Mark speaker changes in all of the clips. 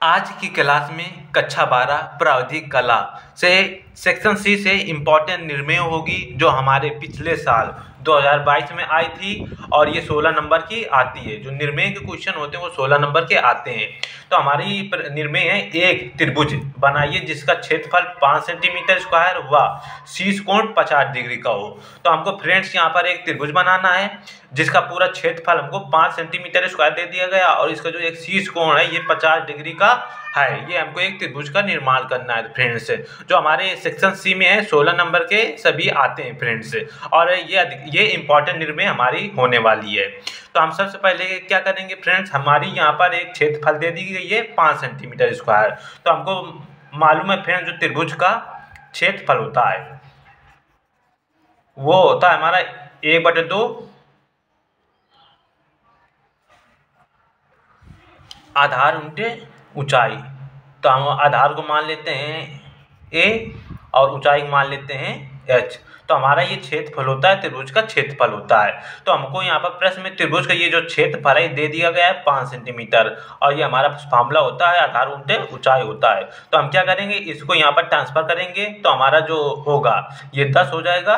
Speaker 1: आज की क्लास में कक्षा 12 प्रावधिक कला से सेक्शन सी से इम्पोर्टेंट निर्णय होगी जो हमारे पिछले साल 2022 में आई थी और ये 16 नंबर की आती है। जो निर्णय के क्वेश्चन होते हैं वो 16 नंबर के आते हैं। तो हमारी निर्णय है, एक त्रिभुज बनाइए जिसका क्षेत्रफल 5 सेंटीमीटर स्क्वायर व शीर्ष कोण 50 डिग्री का हो। तो हमको फ्रेंड्स यहाँ पर एक त्रिभुज बनाना है जिसका पूरा क्षेत्रफल हमको 5 सेंटीमीटर स्क्वायर दे दिया गया और इसका जो एक शीर्ष कोण है ये 50 डिग्री का है। ये हमको एक त्रिभुज का निर्माण करना है फ्रेंड्स, जो हमारे सेक्शन सी में है। 16 नंबर के सभी आते हैं फ्रेंड्स और ये इंपॉर्टेंट निर्णय हमारी होने वाली है। तो हम सबसे पहले क्या करेंगे फ्रेंड्स, हमारी यहाँ पर एक क्षेत्रफल दे दी गई है 5 सेंटीमीटर स्क्वायर। तो हमको मालूम है फ्रेंड्स जो त्रिभुज का क्षेत्रफल होता है वो होता है हमारा 1/2 आधार उनके ऊंचाई। तो हम आधार को मान लेते हैं a और ऊंचाई को मान लेते हैं h। तो हमारा ये क्षेत्रफल होता है, त्रिभुज का क्षेत्रफल होता है। तो हमको यहाँ पर प्रश्न में त्रिभुज का ये जो क्षेत्रफल है दे दिया गया है 5 सेंटीमीटर और ये हमारा फॉर्मूला होता है आधार उनके ऊंचाई होता है। तो हम क्या करेंगे, इसको यहाँ पर ट्रांसफर करेंगे तो हमारा जो होगा ये 10 हो जाएगा,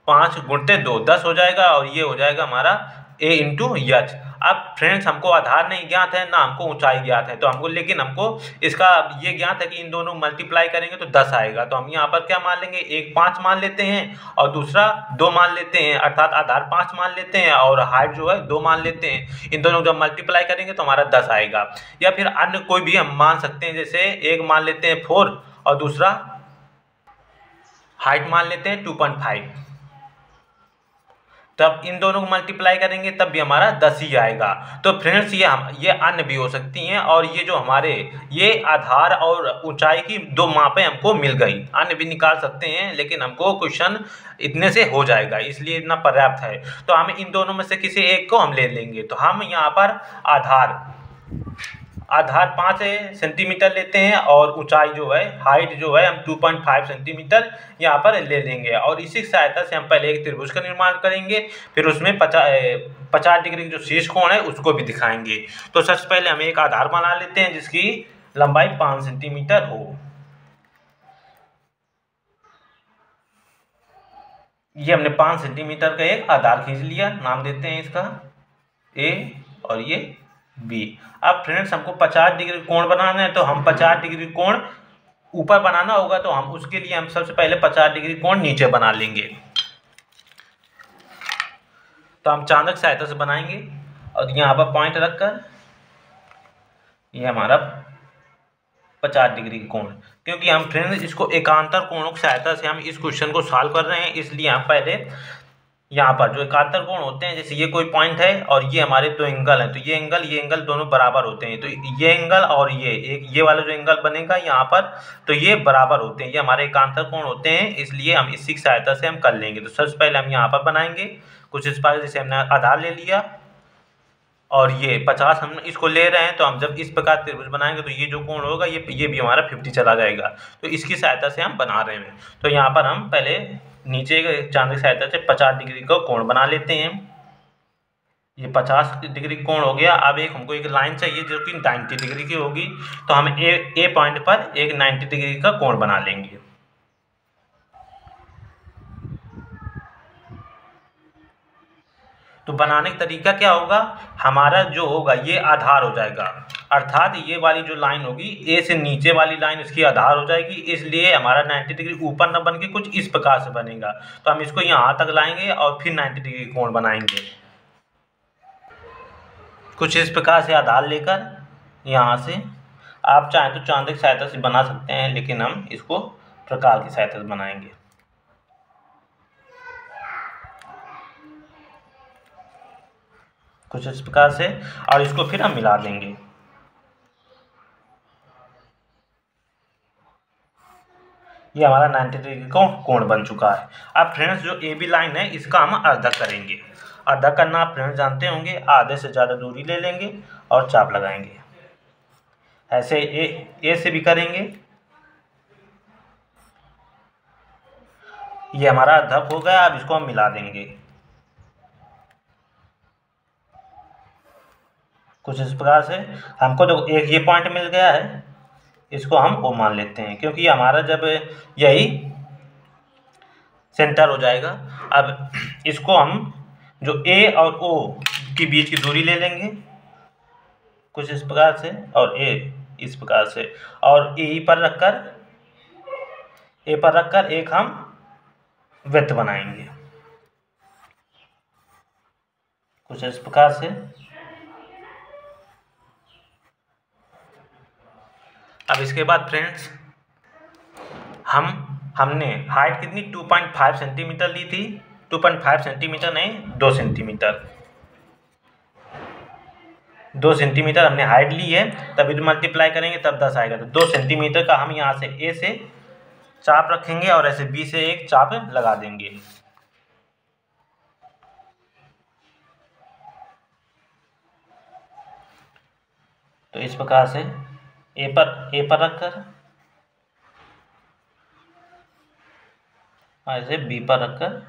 Speaker 1: 5 × 2 10 हो जाएगा और ये हो जाएगा हमारा a × h। अब फ्रेंड्स हमको आधार नहीं ज्ञात है ना हमको ऊंचाई ज्ञात है, तो हमको लेकिन हमको इसका ये ज्ञात है कि इन दोनों मल्टीप्लाई करेंगे तो 10 आएगा। तो हम यहाँ पर क्या मान लेंगे, एक 5 मान लेते हैं और दूसरा 2 मान लेते हैं, अर्थात आधार 5 मान लेते हैं और हाइट जो है 2 मान लेते हैं। इन दोनों जब मल्टीप्लाई करेंगे तो हमारा 10 आएगा। या फिर अन्य कोई भी हम मान सकते हैं, जैसे एक मान लेते हैं 4 और दूसरा हाइट मान लेते हैं 2.5। तब इन दोनों को मल्टीप्लाई करेंगे तब भी हमारा 10 ही आएगा। तो फ्रेंड्स ये अन्य भी हो सकती हैं और ये जो हमारे ये आधार और ऊंचाई की 2 मापें हमको मिल गई। अन्य भी निकाल सकते हैं लेकिन हमको क्वेश्चन इतने से हो जाएगा, इसलिए इतना पर्याप्त है। तो हम इन दोनों में से किसी एक को हम ले लेंगे। तो हम यहाँ पर आधार 5 सेंटीमीटर लेते हैं और ऊंचाई जो है हाइट जो है हम 2.5 सेंटीमीटर यहाँ पर ले लेंगे और इसी सहायता से हम पहले एक त्रिभुज का निर्माण करेंगे, फिर उसमें 50 डिग्री की जो शीर्ष कोण है उसको भी दिखाएंगे। तो सबसे पहले हम एक आधार बना लेते हैं जिसकी लंबाई 5 सेंटीमीटर हो। ये हमने 5 सेंटीमीटर का एक आधार खींच लिया, नाम देते हैं इसका A और ये B। अब फ्रेंड्स हमको 50 डिग्री कोण बनाना है, तो हम 50 डिग्री कोण ऊपर बनाना होगा तो हम उसके लिए हम सबसे पहले 50 डिग्री कोण नीचे बना लेंगे। तो हम चांदक सहायता से बनाएंगे और यहाँ पर पॉइंट रखकर ये हमारा 50 डिग्री कोण, क्योंकि हम फ्रेंड्स इसको एकांतर कोणों की सहायता से हम इस क्वेश्चन को सॉल्व कर रहे हैं, इसलिए हम पहले यहाँ पर जो एकांतर कोण होते हैं, जैसे ये कोई पॉइंट है और ये हमारे 2 एंगल हैं, तो ये एंगल दोनों बराबर होते हैं। तो ये एंगल और ये वाला जो एंगल बनेगा यहाँ पर, तो ये बराबर होते हैं, ये हमारे एकांतर कोण होते हैं, इसलिए हम इसी की सहायता से हम कर लेंगे। तो सबसे पहले हम यहाँ पर बनाएंगे कुछ इस प्रकार, जैसे हमने आधार ले लिया और ये 50 हम इसको ले रहे हैं, तो हम जब इस प्रकार त्रिभुज बनाएंगे तो ये जो कोण होगा ये भी हमारा 50 चला जाएगा। तो इसकी सहायता से हम बना रहे हैं। तो यहाँ पर हम पहले नीचे चांद की सहायता से 50 डिग्री का कोण बना लेते हैं। ये 50 डिग्री कोण हो गया। अब हमको एक लाइन चाहिए जो कि 90 डिग्री की होगी, तो हम ए पॉइंट पर एक 90 डिग्री का कोण बना लेंगे। तो बनाने का तरीका क्या होगा, हमारा जो होगा ये आधार हो जाएगा, अर्थात ये वाली जो लाइन होगी ए से नीचे वाली लाइन इसकी आधार हो जाएगी, इसलिए हमारा 90 डिग्री ऊपर न बन के कुछ इस प्रकार से बनेगा। तो हम इसको यहाँ तक लाएंगे और फिर 90 डिग्री कोण बनाएंगे कुछ इस प्रकार से आधार लेकर। यहाँ से आप चाहें तो चांद की सहायता से बना सकते हैं, लेकिन हम इसको प्रकार की सहायता से बनाएंगे कुछ इस प्रकार से, और इसको फिर हम मिला देंगे। ये हमारा 90 डिग्री का कोण बन चुका है। अब फ्रेंड्स जो ए बी लाइन है इसका हम अर्धक करेंगे। अर्धक करना आप फ्रेंड्स जानते होंगे, आधे से ज़्यादा दूरी ले लेंगे और चाप लगाएंगे। ऐसे ए से भी करेंगे। ये हमारा अर्धक हो गया। अब इसको हम मिला देंगे। कुछ इस प्रकार से हमको जो एक ये पॉइंट मिल गया है, इसको हम ओ मान लेते हैं, क्योंकि हमारा जब यही सेंटर हो जाएगा। अब इसको हम जो ए और ओ के बीच की दूरी ले लेंगे कुछ इस प्रकार से, और ए इस प्रकार से, और ए पर रखकर एक हम वृत्त बनाएंगे कुछ इस प्रकार से। अब इसके बाद फ्रेंड्स हमने हाइट कितनी 2.5 सेंटीमीटर ली थी, 2.5 सेंटीमीटर नहीं 2 सेंटीमीटर, 2 सेंटीमीटर हमने हाइट ली है। तब इधर मल्टीप्लाई करेंगे तब 10 आएगा। तो 2 सेंटीमीटर का हम यहाँ से ए से चाप रखेंगे और ऐसे बी से एक चाप लगा देंगे। तो इस प्रकार से ए पर रखकर ऐसे बी पर रखकर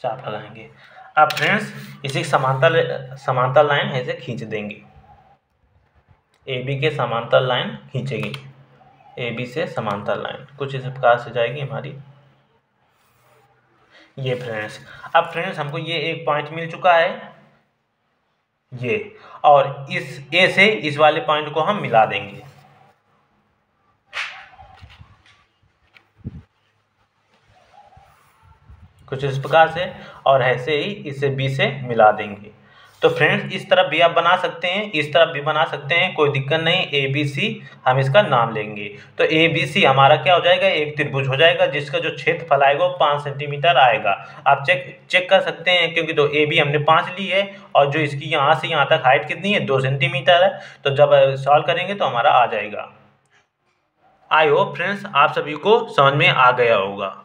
Speaker 1: चाप लगाएंगे। अब फ्रेंड्स इसी समांतर लाइन ऐसे खींच देंगे, ए बी के समांतर लाइन खींचेगी, ए बी से समांतर लाइन कुछ इस प्रकार से जाएगी हमारी ये फ्रेंड्स। अब फ्रेंड्स हमको ये एक पॉइंट मिल चुका है ये, और इस ए से इस वाले पॉइंट को हम मिला देंगे कुछ इस प्रकार से, और ऐसे ही इसे बी से मिला देंगे। तो फ्रेंड्स इस तरफ भी आप बना सकते हैं, इस तरफ भी बना सकते हैं, कोई दिक्कत नहीं। ए बी सी हम इसका नाम लेंगे। तो ए बी सी हमारा क्या हो जाएगा, एक त्रिभुज हो जाएगा जिसका जो क्षेत्रफल आएगा वो 5 सेंटीमीटर आएगा। आप चेक कर सकते हैं, क्योंकि तो ए बी हमने 5 ली है और जो इसकी यहाँ से यहाँ तक हाइट कितनी है 2 सेंटीमीटर है। तो जब सॉल्व करेंगे तो हमारा आ जाएगा। आई होप फ्रेंड्स आप सभी को समझ में आ गया होगा।